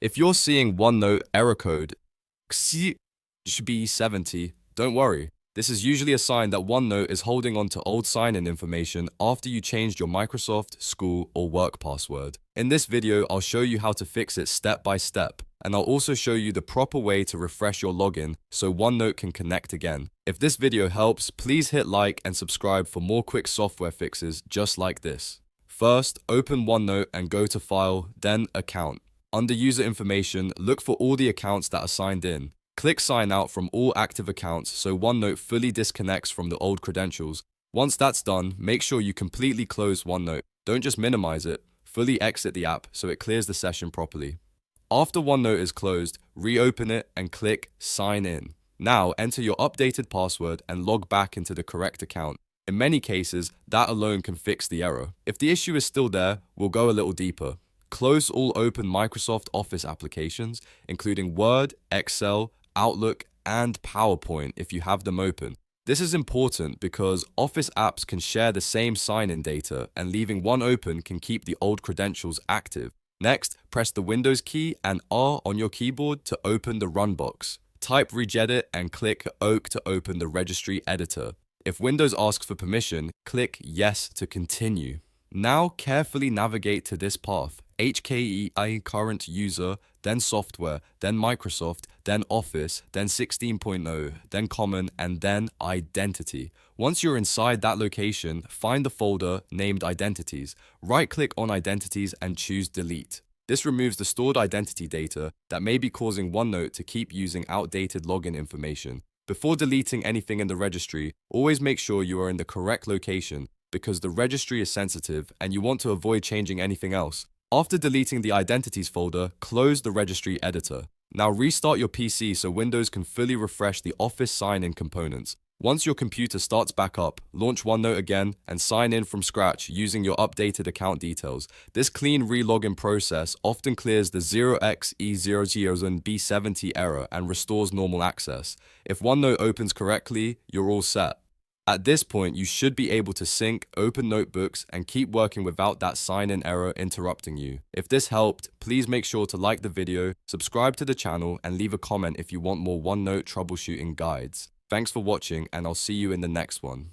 If you're seeing OneNote error code 0XE0000B70, don't worry. This is usually a sign that OneNote is holding on to old sign-in information after you changed your Microsoft, school, or work password. In this video, I'll show you how to fix it step by step, and I'll also show you the proper way to refresh your login so OneNote can connect again. If this video helps, please hit like and subscribe for more quick software fixes just like this. First, open OneNote and go to File, then Account. Under User Information, look for all the accounts that are signed in. Click Sign Out from all active accounts so OneNote fully disconnects from the old credentials. Once that's done, make sure you completely close OneNote. Don't just minimize it, fully exit the app so it clears the session properly. After OneNote is closed, reopen it and click Sign In. Now enter your updated password and log back into the correct account. In many cases, that alone can fix the error. If the issue is still there, we'll go a little deeper. Close all open Microsoft Office applications, including Word, Excel, Outlook, and PowerPoint if you have them open. This is important because Office apps can share the same sign-in data, and leaving one open can keep the old credentials active. Next, press the Windows key and R on your keyboard to open the Run box. Type Regedit and click OK to open the Registry editor. If Windows asks for permission, click Yes to continue. Now carefully navigate to this path: HKEI current user, then software, then Microsoft, then Office, then 16.0, then common, and then identity. Once you're inside that location, find the folder named identities. Right-click on identities and choose delete. This removes the stored identity data that may be causing OneNote to keep using outdated login information. Before deleting anything in the registry, always make sure you are in the correct location, because the registry is sensitive and you want to avoid changing anything else. After deleting the Identities folder, close the Registry editor. Now restart your PC so Windows can fully refresh the Office sign-in components. Once your computer starts back up, launch OneNote again and sign in from scratch using your updated account details. This clean re-login process often clears the 0XE0000B70 error and restores normal access. If OneNote opens correctly, you're all set. At this point, you should be able to sync, open notebooks, and keep working without that sign-in error interrupting you. If this helped, please make sure to like the video, subscribe to the channel, and leave a comment if you want more OneNote troubleshooting guides. Thanks for watching, and I'll see you in the next one.